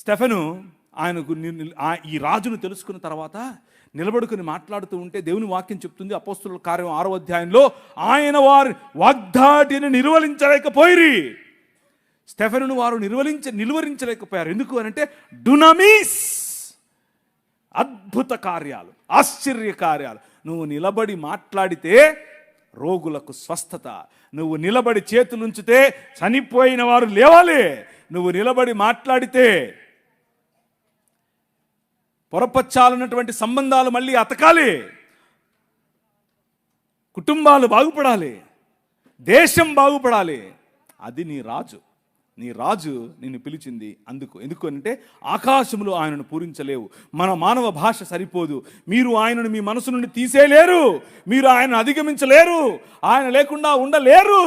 Stephen ఆయనకు ఈ రాజును తెలుసుకున్న తర్వాత నిలబడుకుని మాట్లాడుతూ ఉంటే దేవుని వాక్యం చెప్తుంది, అపోస్తుల కార్యం 6వ అధ్యాయంలో, ఆయన వారి వాగ్దాటిని నిర్వహించలేకపోయిరి. స్టెఫెనును వారు నిలువరించలేకపోయారు. ఎందుకు అనంటే డునమీస్, అద్భుత కార్యాలు, ఆశ్చర్య కార్యాలు. నువ్వు నిలబడి మాట్లాడితే రోగులకు స్వస్థత, నువ్వు నిలబడి చేతులుంచితే చనిపోయిన వారు లేవాలి, నువ్వు నిలబడి మాట్లాడితే పొరపచ్చాలన్నటువంటి సంబంధాలు మళ్ళీ అతకాలి, కుటుంబాలు బాగుపడాలి, దేశం బాగుపడాలి. అది నీ రాజు. నీ రాజు నిన్ను పిలిచింది ఎందుకు అంటే ఆకాశములో ఆయనను పూరించలేవు, మన మానవ భాష సరిపోదు, మీరు ఆయనను మీ మనసు నుండి తీసేయలేరు, మీరు ఆయనను అధిగమించలేరు, ఆయన లేకుండా ఉండలేరు.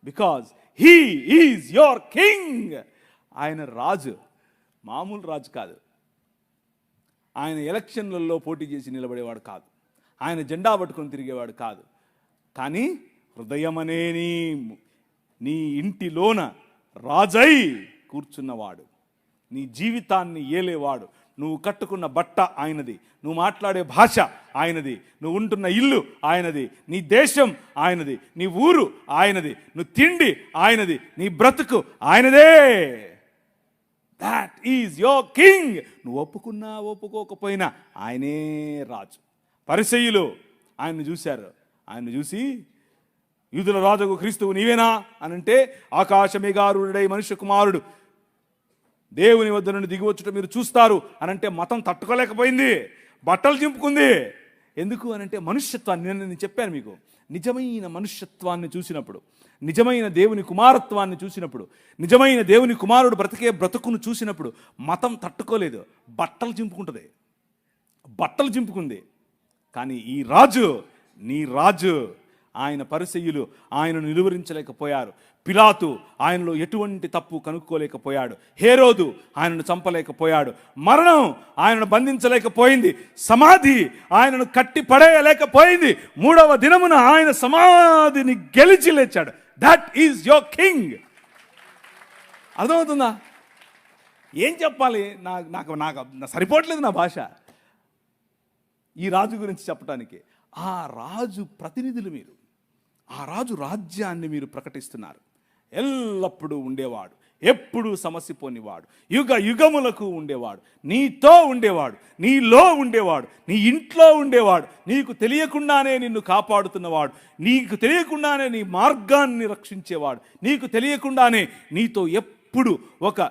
Because he is your king. ఆయన రాజు, మామూలు రాజు కాదు. ఆయన ఎలక్షన్లలో పోటీ చేసి నిలబడేవాడు కాదు, ఆయన జెండా పట్టుకొని తిరిగేవాడు కాదు. కానీ హృదయమనే నీ ఇంటిలోన రాజై కూర్చున్నవాడు, నీ జీవితాన్ని ఏలేవాడు. నువ్వు కట్టుకున్న బట్ట ఆయనది, నువ్వు మాట్లాడే భాష ఆయనది, నువ్వు ఉంటున్న ఇల్లు ఆయనది, నీ దేశం ఆయనది, నీ ఊరు ఆయనది, నువ్వు తిండి ఆయనది, నీ బ్రతుకు ఆయనదే. That is your king. నువ్వు ఒప్పుకున్నా ఒప్పుకోకపోయినా ఆయనే రాజు. పరిసయ్యులు ఆయన్ని చూశారు. ఆయన్ని చూసి, యూదుల రాజుకు క్రీస్తువు నీవేనా అనంటే, ఆకాశమేఘారుడై మనుష్య కుమారుడు దేవుని వద్ద నుండి దిగివచ్చుట మీరు చూస్తారు అనంటే మతం తట్టుకోలేకపోయింది, బట్టలు చింపుకుంది. ఎందుకు అనంటే మనుష్యత్వాన్ని, నేను చెప్పాను మీకు, నిజమైన మనుష్యత్వాన్ని చూసినప్పుడు, నిజమైన దేవుని కుమారత్వాన్ని చూసినప్పుడు, నిజమైన దేవుని కుమారుడు బ్రతికే బ్రతుకును చూసినప్పుడు మతం తట్టుకోలేదు, బట్టలు చింపుకుంది. కానీ ఈ రాజు, నీ రాజు, ఆయన పరిసయ్యులు ఆయనను నిలువరించలేకపోయారు. పిలాతు ఆయనలో ఎటువంటి తప్పు కనుక్కోలేకపోయాడు. హేరోదు ఆయనను చంపలేకపోయాడు. మరణం ఆయనను బంధించలేకపోయింది. సమాధి ఆయనను కట్టి పడేయలేకపోయింది. 3వ దినమున ఆయన సమాధిని గెలిచి లేచాడు. That is your king. అర్థమవుతుందా? ఏం చెప్పాలి? నాకు సరిపోవట్లేదు నా భాష ఈ రాజు గురించి చెప్పడానికి. ఆ రాజు ప్రతినిధులు మీరు, ఆ రాజు రాజ్యాన్ని మీరు ప్రకటిస్తున్నారు. ఎల్లప్పుడూ ఉండేవాడు, ఎప్పుడూ సమస్య పోనివాడు, యుగ యుగములకు ఉండేవాడు, నీతో ఉండేవాడు, నీలో ఉండేవాడు, నీ ఇంట్లో ఉండేవాడు, నీకు తెలియకుండానే నిన్ను కాపాడుతున్నవాడు, నీకు తెలియకుండానే నీ మార్గాన్ని రక్షించేవాడు, నీకు తెలియకుండానే నీతో ఎప్పుడు ఒక